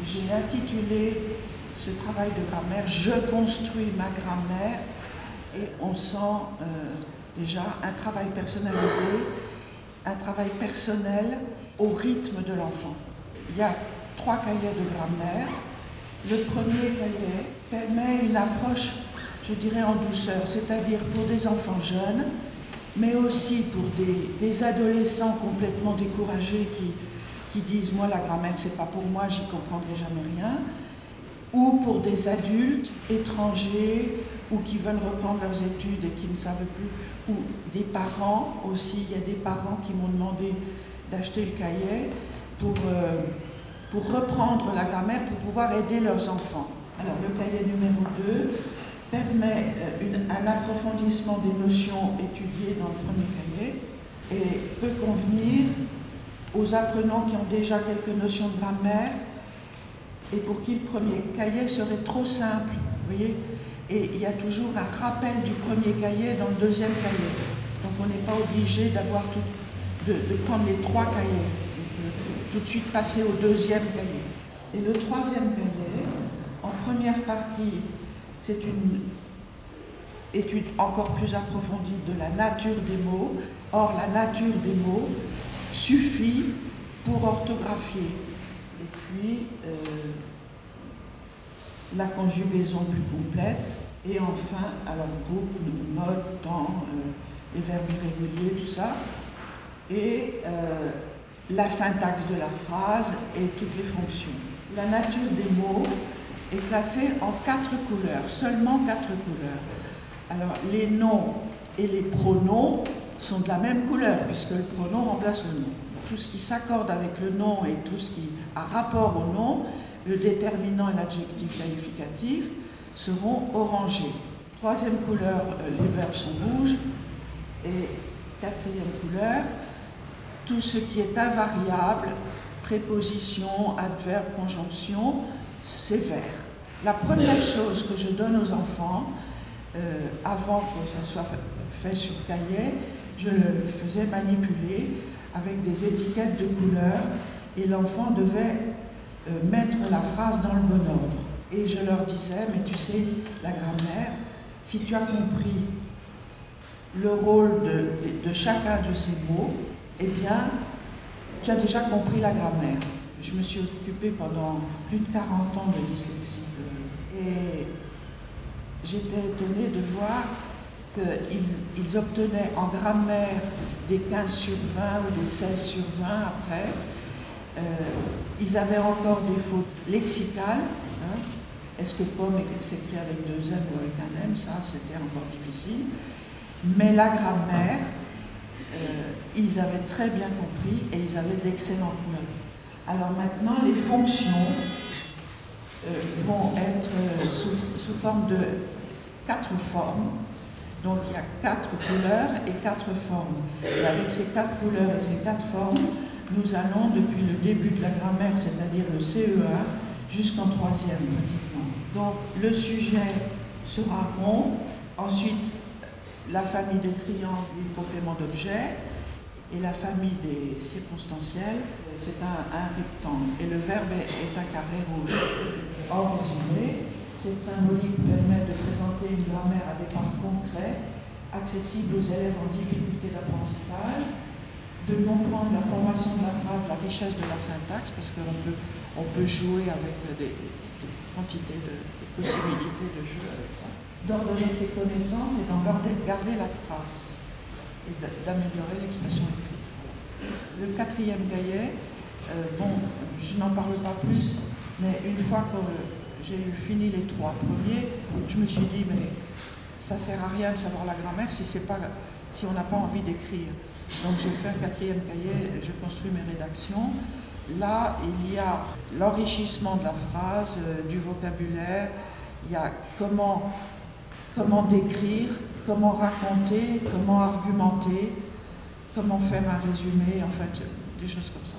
J'ai intitulé ce travail de grammaire « Je construis ma grammaire » et on sent déjà un travail personnalisé, un travail personnel au rythme de l'enfant. Il y a 3 cahiers de grammaire. Le premier cahier permet une approche, je dirais, en douceur, c'est-à-dire pour des enfants jeunes, mais aussi pour des adolescents complètement découragés qui disent « moi la grammaire c'est pas pour moi, j'y comprendrai jamais rien », ou pour des adultes étrangers ou qui veulent reprendre leurs études et qui ne savent plus, ou des parents aussi. Il y a des parents qui m'ont demandé d'acheter le cahier pour reprendre la grammaire, pour pouvoir aider leurs enfants. Alors le cahier numéro 2 permet un approfondissement des notions étudiées dans le premier cahier et peut convenir aux apprenants qui ont déjà quelques notions de grammaire et pour qui le premier cahier serait trop simple, vous voyez. Et il y a toujours un rappel du premier cahier dans le deuxième cahier. Donc on n'est pas obligé d'avoir de prendre les 3 cahiers, tout de suite passer au deuxième cahier. Et le troisième cahier, en première partie, c'est une étude encore plus approfondie de la nature des mots. Or, la nature des mots suffit pour orthographier. Et puis, la conjugaison plus complète. Et enfin, alors boucle, mode, temps, les verbes irréguliers, tout ça. Et la syntaxe de la phrase et toutes les fonctions. La nature des mots est classée en 4 couleurs, seulement 4 couleurs. Alors, les noms et les pronoms sont de la même couleur, puisque le pronom remplace le nom. Tout ce qui s'accorde avec le nom et tout ce qui a rapport au nom, le déterminant et l'adjectif qualificatif, seront orangés. 3e couleur, les verbes sont rouges. Et 4e couleur, tout ce qui est invariable, préposition, adverbe, conjonction, c'est vert. La première chose que je donne aux enfants, avant que ça soit fait sur cahier, je le faisais manipuler avec des étiquettes de couleurs et l'enfant devait mettre la phrase dans le bon ordre. Et je leur disais, mais tu sais, la grammaire, si tu as compris le rôle de chacun de ces mots, eh bien, tu as déjà compris la grammaire. Je me suis occupée pendant plus de 40 ans de dyslexie et j'étais étonnée de voir qu'ils obtenaient en grammaire des 15 sur 20 ou des 16 sur 20 après. Ils avaient encore des fautes lexicales. Hein. Est-ce que pomme s'écrit avec 2 M ou avec un M? Ça, c'était encore difficile. Mais la grammaire, ils avaient très bien compris et ils avaient d'excellentes notes. Alors maintenant, les fonctions vont être sous forme de 4 formes. Donc il y a 4 couleurs et 4 formes. Et avec ces 4 couleurs et ces 4 formes, nous allons depuis le début de la grammaire, c'est-à-dire le CE1, jusqu'en 3e pratiquement. Donc le sujet sera rond, ensuite la famille des triangles et des compléments d'objets, et la famille des circonstanciels, c'est un rectangle, et le verbe est un carré rouge. En résumé, cette symbolique permet de présenter une grammaire à des parts concrets, accessible aux élèves en difficulté d'apprentissage, de comprendre la formation de la phrase, la richesse de la syntaxe, parce qu'on peut jouer avec des quantités de possibilités de jeu avec ça, d'ordonner ses connaissances et d'en garder la trace, et d'améliorer l'expression écrite. Le 4e cahier, bon, je n'en parle pas plus, mais une fois que j'ai fini les 3 premiers, je me suis dit, mais ça ne sert à rien de savoir la grammaire si on n'a pas envie d'écrire. Donc j'ai fait un 4e cahier, je construis mes rédactions. Là, il y a l'enrichissement de la phrase, du vocabulaire, il y a comment décrire, comment raconter, comment argumenter, comment faire un résumé, en fait, des choses comme ça.